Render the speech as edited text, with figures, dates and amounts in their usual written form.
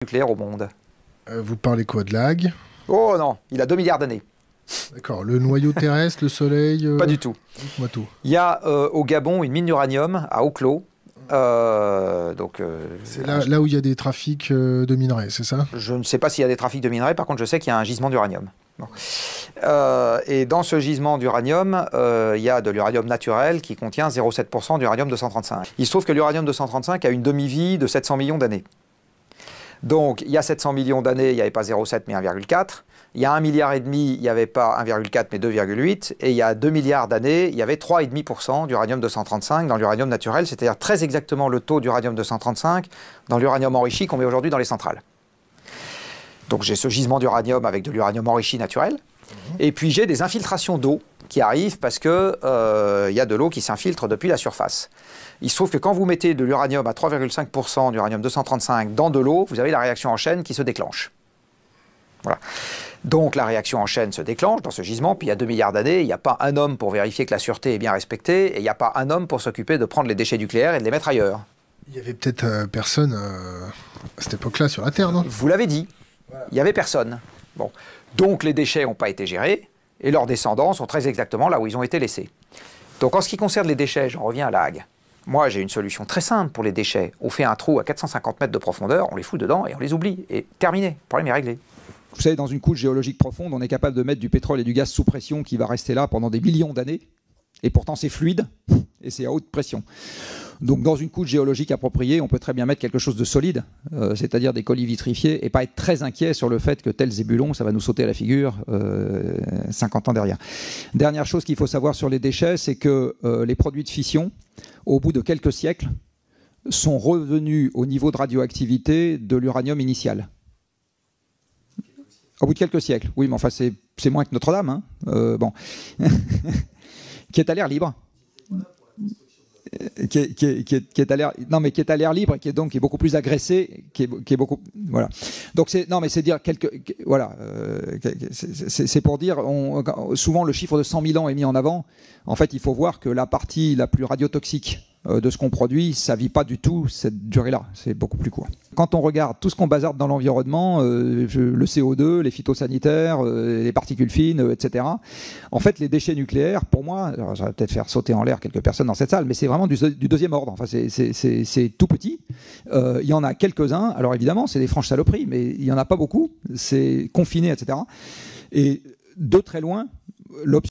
nucléaire au monde. Vous parlez quoi, de lag? Oh non, il a 2 milliards d'années. D'accord, le noyau terrestre, le soleil... Pas du tout. Dites-moi tout. Il y a au Gabon une mine d'uranium à Oklo. C'est là où il y a des trafics de minerais, c'est ça? Je ne sais pas s'il y a des trafics de minerais, par contre je sais qu'il y a un gisement d'uranium. Bon. Et dans ce gisement d'uranium, il y a de l'uranium naturel qui contient 0,7% d'uranium-235. Il se trouve que l'uranium-235 a une demi-vie de 700 millions d'années. Donc il y a 700 millions d'années, il n'y avait pas 0,7 mais 1,4. Il y a 1,5 milliard, il n'y avait pas 1,4 mais 2,8. Et il y a 2 milliards d'années, il y avait 3,5% d'uranium-235 dans l'uranium naturel, c'est-à-dire très exactement le taux d'uranium-235 dans l'uranium enrichi qu'on met aujourd'hui dans les centrales. Donc j'ai ce gisement d'uranium avec de l'uranium enrichi naturel. Et puis j'ai des infiltrations d'eau qui arrivent parce qu'il y a de l'eau qui s'infiltre depuis la surface. Il se trouve que quand vous mettez de l'uranium à 3,5% d'uranium-235 dans de l'eau, vous avez la réaction en chaîne qui se déclenche. Voilà. Donc la réaction en chaîne se déclenche dans ce gisement, puis il y a 2 milliards d'années, il n'y a pas un homme pour vérifier que la sûreté est bien respectée, et il n'y a pas un homme pour s'occuper de prendre les déchets nucléaires et de les mettre ailleurs. Il y avait peut-être personne à cette époque-là sur la Terre, non? Vous l'avez dit, il n'y avait personne. Bon. Donc les déchets n'ont pas été gérés, et leurs descendants sont très exactement là où ils ont été laissés. Donc en ce qui concerne les déchets, j'en reviens à la Hague. Moi, j'ai une solution très simple pour les déchets. On fait un trou à 450 mètres de profondeur, on les fout dedans et on les oublie. Et terminé, le problème est réglé. Vous savez, dans une couche géologique profonde, on est capable de mettre du pétrole et du gaz sous pression qui va rester là pendant des millions d'années. Et pourtant, c'est fluide et c'est à haute pression. Donc, dans une couche géologique appropriée, on peut très bien mettre quelque chose de solide, c'est-à-dire des colis vitrifiés, et pas être très inquiet sur le fait que tel zébulon, ça va nous sauter à la figure 50 ans derrière. Dernière chose qu'il faut savoir sur les déchets, c'est que les produits de fission, au bout de quelques siècles, sont revenus au niveau de radioactivité de l'uranium initial. Au bout de quelques siècles, oui, mais enfin c'est moins que Notre-Dame, hein. Bon, qui est à l'air libre, qui est à l'air, non mais qui est à l'air libre, qui est beaucoup plus agressé, qui est beaucoup, voilà. Donc c'est dire voilà, c'est pour dire, souvent le chiffre de 100 000 ans est mis en avant. En fait, il faut voir que la partie la plus radiotoxique de ce qu'on produit, ça ne vit pas du tout cette durée-là, c'est beaucoup plus court. Quand on regarde tout ce qu'on bazarde dans l'environnement, le CO2, les phytosanitaires, les particules fines, etc., en fait, les déchets nucléaires, pour moi, alors, ça va peut-être faire sauter en l'air quelques personnes dans cette salle, mais c'est vraiment du deuxième ordre. Enfin, c'est tout petit. Il y en a quelques-uns. Alors évidemment, c'est des franches saloperies, mais il n'y en a pas beaucoup. C'est confiné, etc. Et de très loin, l'option